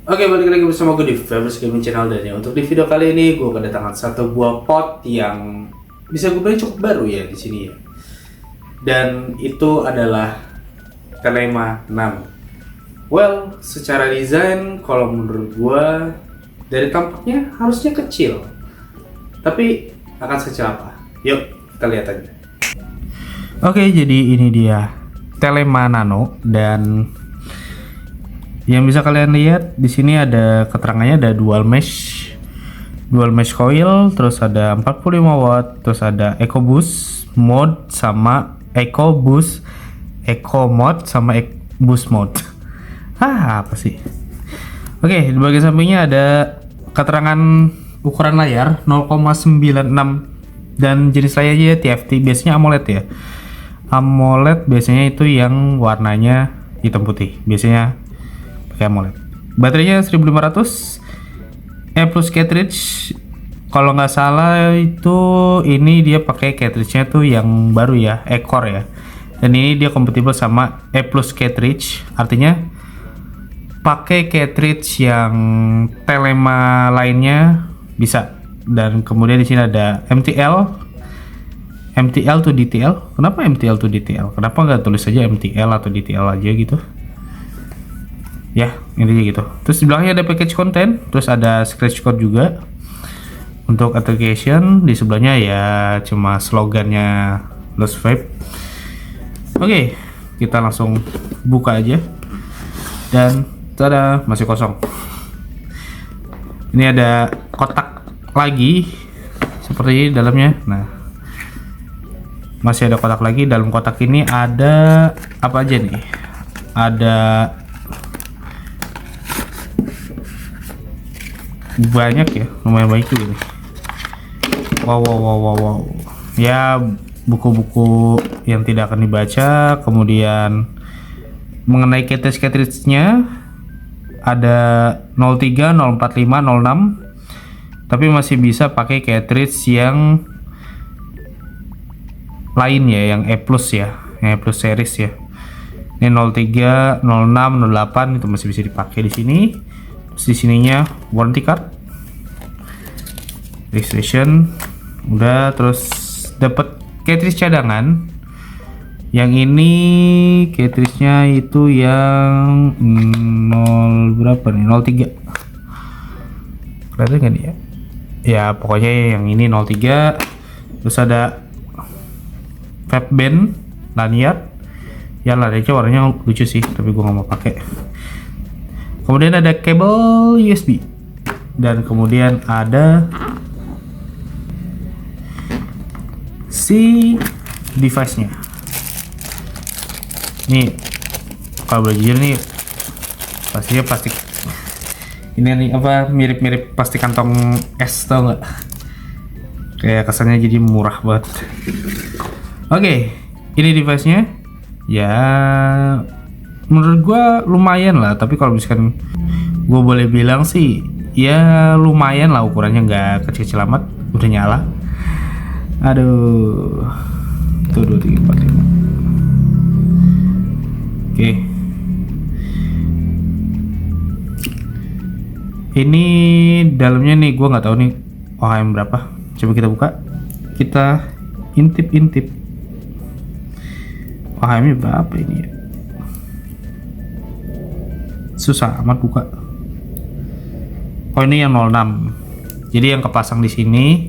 Oke, balik lagi bersama gue di Fabrice Gaming Channel, dan ya untuk di video kali ini gue kedatangan satu buah pot yang bisa gue bilang cukup baru ya di sini ya. Dan itu adalah Telema Nano. Well, secara desain kalau menurut gue dari tampaknya harusnya kecil. Tapi akan sekecil apa? Yuk, kita lihat aja. Oke, jadi ini dia Telema Nano, dan yang bisa kalian lihat di sini ada keterangannya, ada dual mesh coil, terus ada 45 watt, terus ada EcoBoost mode sama EcoBoost Eco mode sama Boost mode. Apa sih? Oke, di bagian sampingnya ada keterangan ukuran layar 0,96 dan jenis layarnya TFT, biasanya AMOLED ya. AMOLED biasanya itu yang warnanya hitam putih, biasanya AMOLED. Baterainya 1500 plus cartridge. Kalau nggak salah itu ini dia pakai cartridge-nya tuh yang baru ya, Core ya. Dan ini dia kompatibel sama plus cartridge, artinya pakai cartridge yang Telema lainnya bisa. Dan kemudian di sini ada MTL to DTL. Kenapa MTL to DTL? Kenapa nggak tulis saja MTL atau DTL aja gitu? Ya, intinya gitu. Terus di belakangnya ada package konten, terus ada scratch code juga untuk application. Di sebelahnya ya cuma slogannya Lost Vape. Oke, kita langsung buka aja. Dan tada, masih kosong. Ini ada kotak lagi seperti dalamnya. Nah, masih ada kotak lagi. Dalam kotak ini ada apa aja nih? Ada banyak ya, lumayan banyak juga nih. Wow. Ya, buku-buku yang tidak akan dibaca. Kemudian mengenai cartridge-nya ada 03, 045, 06, tapi masih bisa pakai cartridge yang lain ya, yang E+ ya, yang E+ series ya. Ini 03, 06, 08 itu masih bisa dipakai di sini. Di sininya warranty card, registration udah, terus dapat cartridge cadangan. Yang ini cartridge-nya itu yang 0 berapa nih, 03, kelihatan kan ya? Ya pokoknya yang ini 03. Terus ada vape band lanyard, ya lanyardnya warnanya lucu sih, tapi gua nggak mau pakai. Kemudian ada kabel USB, dan kemudian ada si device-nya. Nih, kalau boleh jujur nih, pastinya plastik. Ini nih apa, mirip-mirip plastik kantong es, tau nggak? Kayak kesannya jadi murah banget. Oke, ini device-nya. Ya, menurut gua lumayan lah, tapi kalau misalkan gua boleh bilang sih ya lumayan lah, ukurannya nggak kecil-kecil amat. Udah nyala. Aduh, tuh 2, 3, 4, 5. Oke, ini dalamnya nih gua nggak tahu nih OHM berapa. Coba kita buka, kita intip OHM-nya berapa ini ya. Susah amat buka. Oh, ini yang 06. Jadi yang kepasang di sini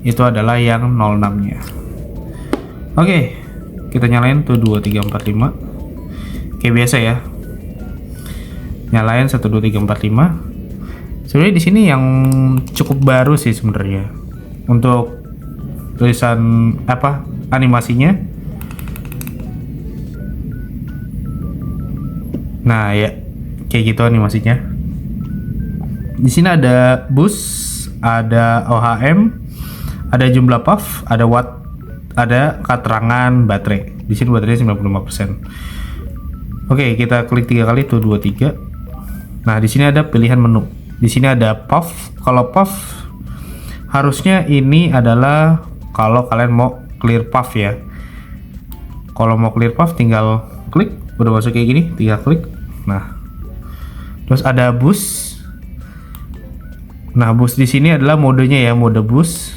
itu adalah yang 06-nya. Oke, kita nyalain tuh 2, 3, 4, 5. Kayak biasa ya. Nyalain 1, 2, 3, 4, 5. Sebenarnya di sini yang cukup baru sih sebenarnya. Untuk tulisan apa, animasinya. Nah, ya kayak gitu animasinya. Di sini ada boost, ada OHM, ada jumlah puff, ada watt, ada keterangan baterai. Di sini baterainya 95%. Oke, kita klik 3 kali tuh 2, 3. Nah, di sini ada pilihan menu. Di sini ada puff. Kalau puff harusnya ini adalah kalau kalian mau clear puff ya. Kalau mau clear puff tinggal klik, udah masuk kayak gini, tinggal klik. Nah, Terus ada boost. Nah, boost di sini adalah modenya ya, mode boost.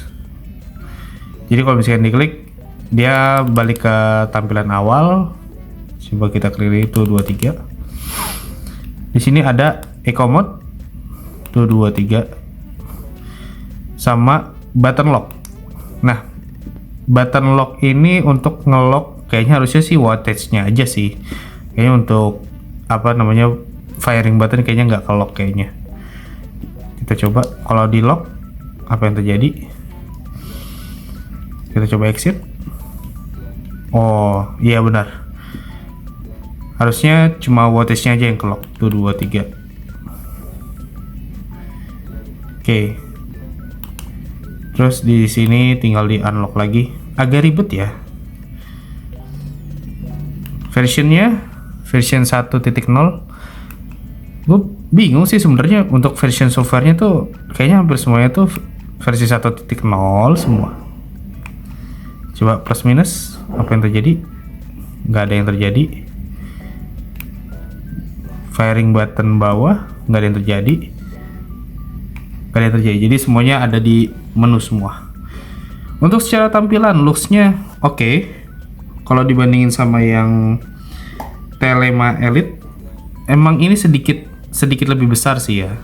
Jadi kalau misalkan diklik, dia balik ke tampilan awal. Coba kita klik itu 23. Di sini ada eco mode tuh 23 sama button lock. Nah, button lock ini untuk ngelock kayaknya harusnya sih wattage-nya aja sih. Kayaknya untuk apa namanya firing button kayaknya nggak ke lock kayaknya. Kita coba kalau di lock apa yang terjadi. Kita coba exit. Oh iya benar, harusnya cuma wattage-nya aja yang ke lock tuh 23. Oke. Terus di sini tinggal di unlock lagi. Agak ribet ya. Versionnya version 1.0. Gue bingung sih sebenarnya untuk version softwarenya tuh kayaknya hampir semuanya tuh versi 1.0 semua. Coba plus minus, apa yang terjadi? Nggak ada yang terjadi. Firing button bawah, nggak ada yang terjadi. Nggak ada yang terjadi. Jadi semuanya ada di menu semua. Untuk secara tampilan, looks-nya oke. Kalau dibandingin sama yang Telema Elite, emang ini sedikit lebih besar sih ya.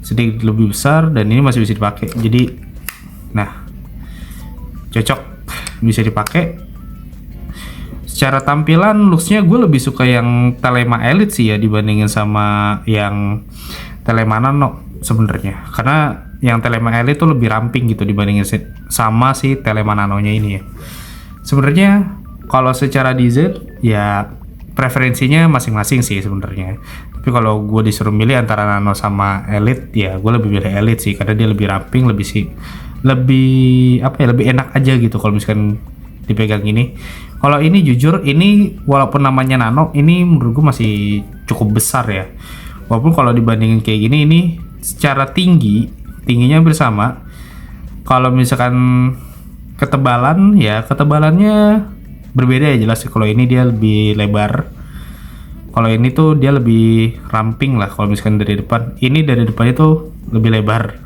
Sedikit lebih besar dan ini masih bisa dipakai. Jadi, nah, cocok, bisa dipakai. Secara tampilan, looks-nya gue lebih suka yang Telema Elite sih ya dibandingin sama yang Telema Nano sebenarnya. Karena yang Telema Elite itu lebih ramping gitu dibandingin sama si Telema Nano-nya ini ya. Sebenarnya kalau secara desain ya preferensinya masing-masing sih sebenarnya. Tapi kalau gue disuruh milih antara Nano sama Elite ya gue lebih pilih Elite sih karena dia lebih ramping, lebih apa ya, lebih enak aja gitu kalau misalkan dipegang ini. Kalau ini jujur ini walaupun namanya Nano ini menurut gue masih cukup besar ya. Walaupun kalau dibandingin kayak gini ini secara tingginya bersama. Kalau misalkan ketebalannya berbeda ya jelas. Kalau ini dia lebih lebar, kalau ini tuh dia lebih ramping lah. Kalau misalkan dari depan, ini dari depan itu lebih lebar,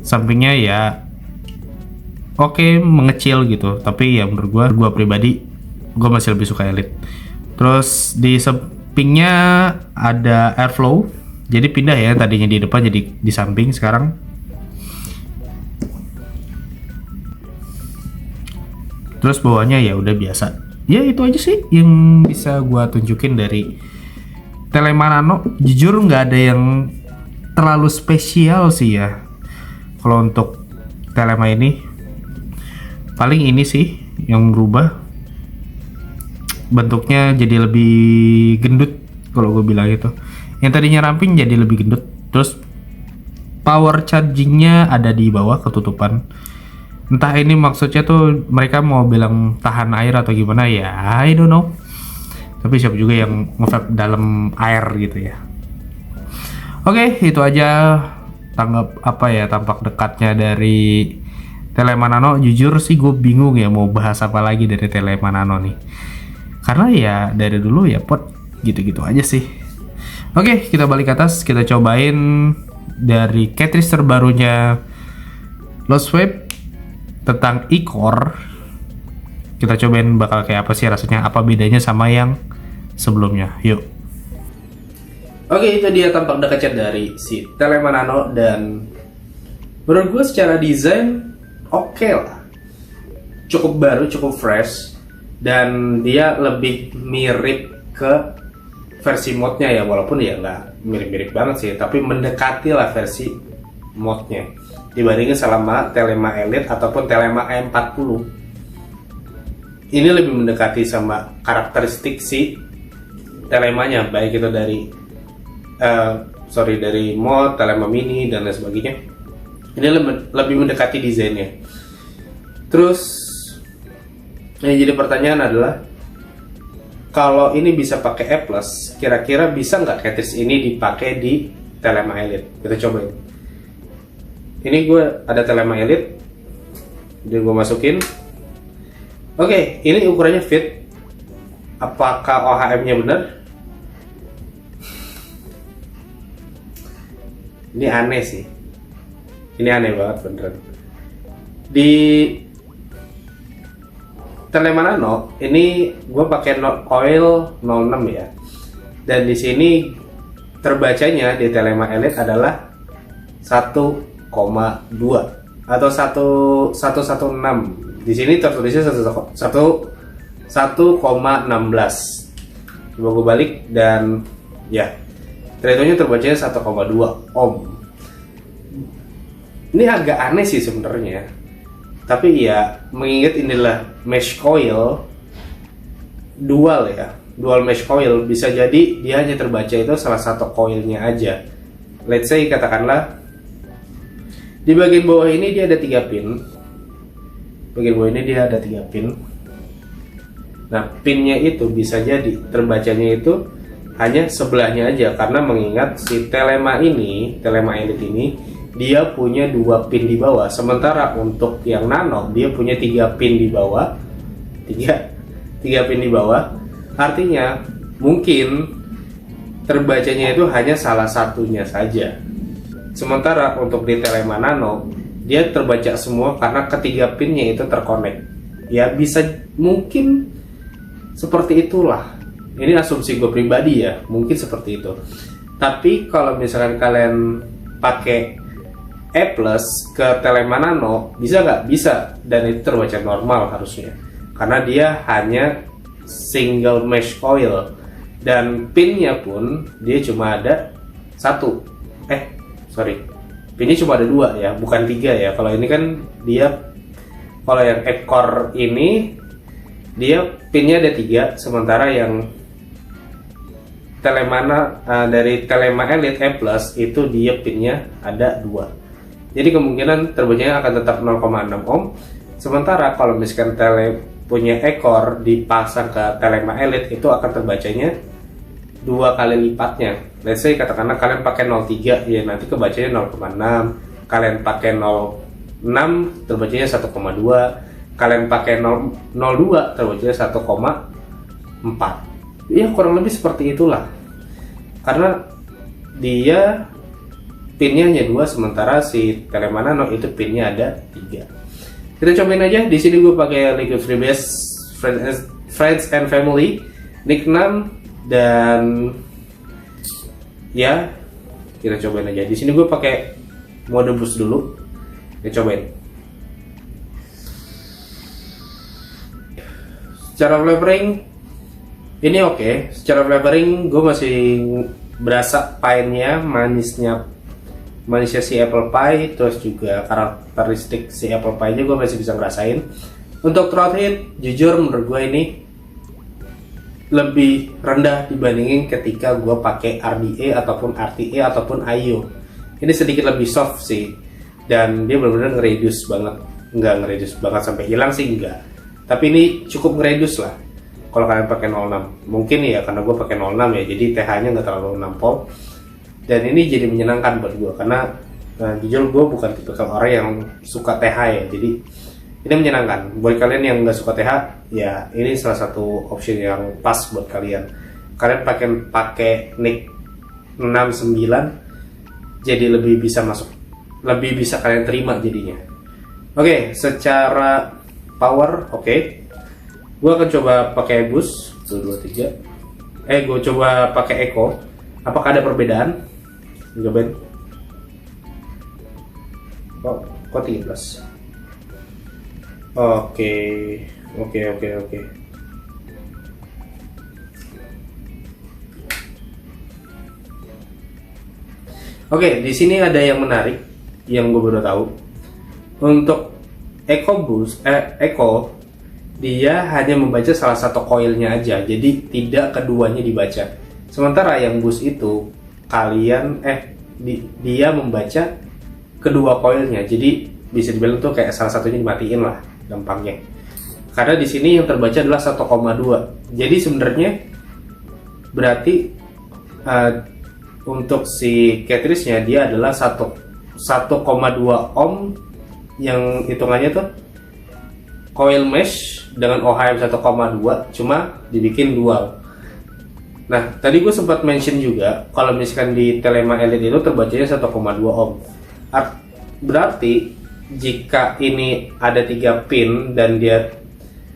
sampingnya ya oke, mengecil gitu. Tapi ya menurut gua pribadi gua masih lebih suka Elite. Terus di sampingnya ada airflow, jadi pindah ya, tadinya di depan jadi di samping sekarang. Terus bawahnya ya udah biasa. Ya itu aja sih yang bisa gua tunjukin dari Telema Nano. Jujur nggak ada yang terlalu spesial sih ya. Kalau untuk Telema ini paling ini sih yang berubah, bentuknya jadi lebih gendut kalau gue bilang itu. Yang tadinya ramping jadi lebih gendut. Terus power chargingnya ada di bawah ketutupan. Entah ini maksudnya tuh mereka mau bilang tahan air atau gimana ya, I don't know. Tapi siapa juga yang nge-vape dalam air gitu ya. Oke, itu aja tampak dekatnya dari Telema Nano. Jujur sih gue bingung ya mau bahas apa lagi dari Telema Nano nih. Karena ya dari dulu ya pot gitu-gitu aja sih. Oke, kita balik ke atas, kita cobain dari cartridge terbarunya Lost Vape tentang e-core. Kita cobain bakal kayak apa sih rasanya, apa bedanya sama yang sebelumnya. Yuk. Oke, itu dia tampak dekat dari si Telema Nano dan menurut gue secara desain oke lah. Cukup baru, cukup fresh dan dia lebih mirip ke versi modnya ya, walaupun ya nggak mirip-mirip banget sih, tapi mendekati lah versi modnya dibandingin sama Telema Elite ataupun Telema E40. Ini lebih mendekati sama karakteristik si Telemanya, baik itu dari dari mod, Telema Mini dan lain sebagainya. Ini lebih mendekati desainnya. Terus yang jadi pertanyaan adalah kalau ini bisa pakai E+, kira-kira bisa nggak cartridge ini dipakai di Telema Elite? Kita cobain. Ini gue ada Telema Elite, jadi gue masukin. Oke, ini ukurannya fit. Apakah OHM-nya benar? Ini aneh sih. Ini aneh banget beneran. Di Telema Nano ini gue pakai coil 06 ya. Dan di sini terbacanya di Telema Elite adalah 1,2 atau 116. Di sini tertulisnya 1,16. Coba gue balik dan ya, terhitungnya terbacanya 1,2 ohm. Ini agak aneh sih sebenarnya. Tapi ya, mengingat inilah mesh coil dual ya, dual mesh coil, bisa jadi dia hanya terbaca itu salah satu coilnya aja. Let's say katakanlah di bagian bawah ini dia ada 3 pin. Bagian bawah ini dia ada 3 pin. Nah, pinnya itu bisa jadi terbacanya itu hanya sebelahnya aja, karena mengingat si Telema Elite ini dia punya 2 pin di bawah, sementara untuk yang Nano dia punya 3 pin di bawah, 3 pin di bawah. Artinya mungkin terbacanya itu hanya salah satunya saja. Sementara untuk di Telema Nano dia terbaca semua karena ketiga pinnya itu terkonek. Ya bisa mungkin seperti itulah. Ini asumsi gue pribadi ya, mungkin seperti itu. Tapi kalau misalkan kalian pakai E plus ke Telema Nano, bisa nggak? Bisa, dan itu terbaca normal harusnya, karena dia hanya single mesh coil dan pinnya pun dia cuma ada 1. Pinnya cuma ada 2 ya, bukan 3 ya. Kalau ini kan dia, kalau yang ekor ini dia pinnya ada 3, sementara yang dari Telema Elite E plus itu dia pinnya ada 2. Jadi kemungkinan terbacanya akan tetap 0,6 ohm. Sementara kalau misalkan punya ekor dipasang ke Telema Elite, itu akan terbacanya 2 kali lipatnya. Let's say katakanlah kalian pakai 0,3 ya, nanti kebacanya 0,6. Kalian pakai 0,6 terbacanya 1,2. Kalian pakai 0,02 terbacanya 1,4. Ya kurang lebih seperti itulah. Karena dia pinnya hanya 2, sementara si Telema Nano itu pinnya ada 3. Kita cobain aja. Di sini gue pakai Liquid Freebase Friends and Family Nick 6, dan ya kita cobain aja. Di sini gue pakai mode boost dulu. Kita cobain. Secara flavoring ini oke. Secara flavoring gue masih berasa pahitnya, manisnya si apple pie, terus juga karakteristik si apple pie nya gue masih bisa ngerasain. Untuk throat hit, jujur menurut gue ini lebih rendah dibandingin ketika gue pakai RDA ataupun RTA ataupun IO. Ini sedikit lebih soft sih, dan dia benar-benar ngereduce banget. Nggak ngereduce banget sampai hilang sih enggak, tapi ini cukup ngereduce lah kalau kalian pakai 06. Mungkin ya karena gue pakai 06 ya, jadi TH nya nggak terlalu nampol. Dan ini jadi menyenangkan buat gue, karena jujur gue bukan tipe orang yang suka TH ya, jadi ini menyenangkan. Buat kalian yang nggak suka TH, ya ini salah satu option yang pas buat kalian. Kalian pakai NIC 69, jadi lebih bisa masuk, lebih bisa kalian terima jadinya. Oke, secara power oke. Gue akan coba pakai boost 1, 2, 3. Gue coba pakai echo. Apakah ada perbedaan? Cobain. Kok 13? Oke. Oke, di sini ada yang menarik yang gue baru tahu. Untuk Echo dia hanya membaca salah satu coilnya aja, jadi tidak keduanya dibaca. Sementara yang boost itu dia membaca kedua coilnya, jadi bisa dibilang tuh kayak salah satunya dimatiin lah gampangnya. Karena di sini yang terbaca adalah 1,2. Jadi sebenarnya berarti untuk si cartridge-nya dia adalah 1,2 ohm, yang hitungannya tuh coil mesh dengan OHM 1,2 cuma dibikin dual. Nah, tadi gue sempat mention juga kalau misalkan di Telema Elite itu terbacanya 1,2 ohm. Berarti jika ini ada 3 pin dan dia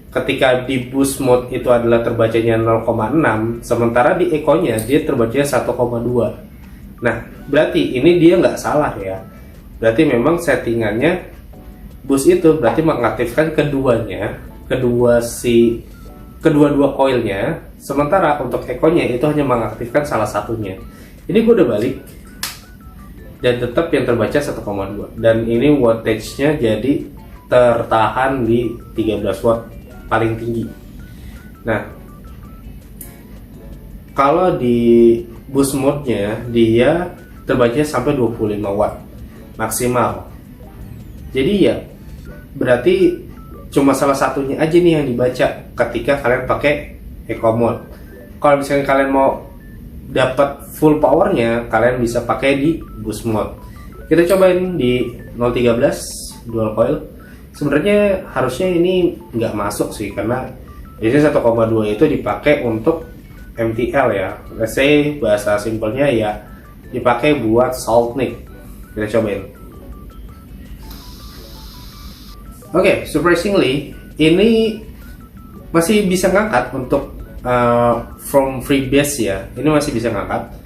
ketika di boost mode itu adalah terbacanya 0,6, sementara di eco-nya dia terbacanya 1,2. Nah, berarti ini dia nggak salah ya. Berarti memang settingannya boost itu berarti mengaktifkan kedua koilnya, sementara untuk eco-nya itu hanya mengaktifkan salah satunya. Ini gue udah balik dan tetap yang terbaca 1,2, dan ini wattage-nya jadi tertahan di 13 watt paling tinggi. Nah, kalau di boost mode-nya dia terbaca sampai 25 watt maksimal. Jadi ya berarti cuma salah satunya aja nih yang dibaca ketika kalian pakai eco mode. Kalau misalnya kalian mau dapat full powernya, kalian bisa pakai di boost mode. Kita cobain di 013 dual coil. Sebenarnya harusnya ini nggak masuk sih, karena biasanya 1,2 itu dipakai untuk MTL ya. Let's say bahasa simpelnya ya dipakai buat salt nick. Kita cobain. Oke, surprisingly ini masih bisa ngangkat untuk from freebase ya. Ini masih bisa ngangkat.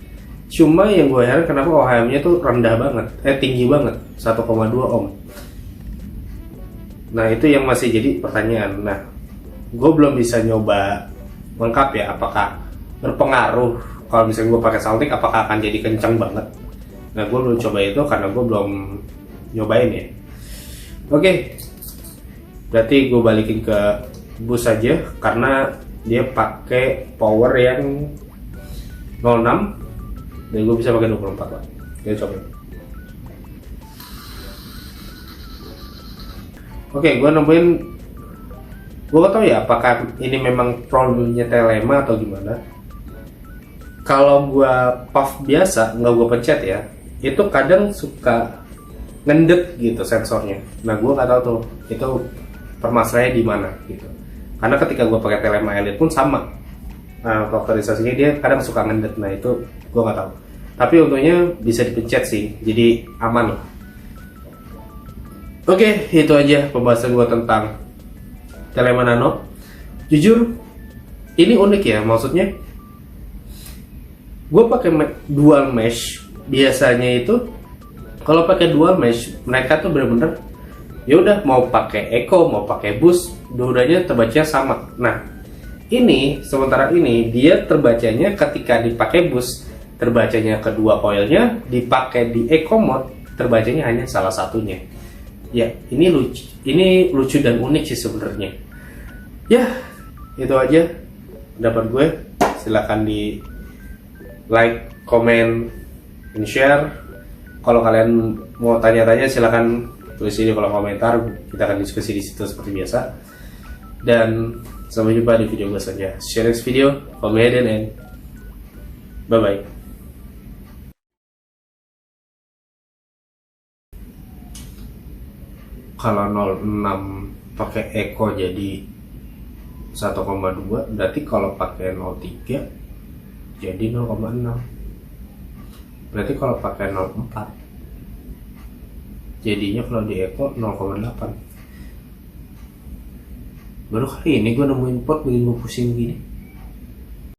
Cuma yang gue heran kenapa OHM-nya tuh rendah banget, tinggi banget, 1,2 ohm. Nah, itu yang masih jadi pertanyaan. Nah, gue belum bisa nyoba lengkap ya, apakah berpengaruh kalau misalnya gue pakai salting, apakah akan jadi kencang banget. Nah, gue belum coba itu karena gue belum nyobain ya. Oke, berarti gue balikin ke bus saja karena dia pakai power yang 06 dan gue bisa pakai 24 watt. Kita coba. Oke, gue nemuin, gue gak tau ya apakah ini memang problemnya Telema atau gimana. Kalau gue puff biasa, nggak gue pencet ya, itu kadang suka ngendet gitu sensornya. Nah, gue nggak tahu tuh itu permasalahannya di mana gitu. Karena ketika gue pakai Telema Elite pun sama. Nah, faktorisasinya dia kadang suka ngendet. Nah, itu gue nggak tahu. Tapi untungnya bisa dipencet sih, jadi aman lah. Oke, itu aja pembahasan gue tentang Telema Nano. Jujur, ini unik ya, maksudnya gue pakai dual mesh. Biasanya itu kalau pakai dual mesh, mereka tuh bener-bener ya udah mau pakai eco, mau pakai boost, dua-duanya terbacanya sama. Nah, ini sementara ini dia terbacanya ketika dipakai boost, terbacanya kedua coilnya, dipakai di eco mode, terbacanya hanya salah satunya. Ya, ini lucu dan unik sih sebenarnya. Ya, itu aja pendapat gue. Silakan di like, comment, dan share. Kalau kalian mau tanya-tanya silakan tulis di kolom komentar. Kita akan diskusi di situ seperti biasa. Dan sampai jumpa di video gue saja. Share this video, comment, and bye bye. Kalau 06 pakai eco jadi 1,2, berarti kalau pakai 03 jadi 0,6. Berarti kalau pakai 04 jadinya kalau di eco 0,8. Baru kali ini gue nemuin pot bikin gue pusing gini.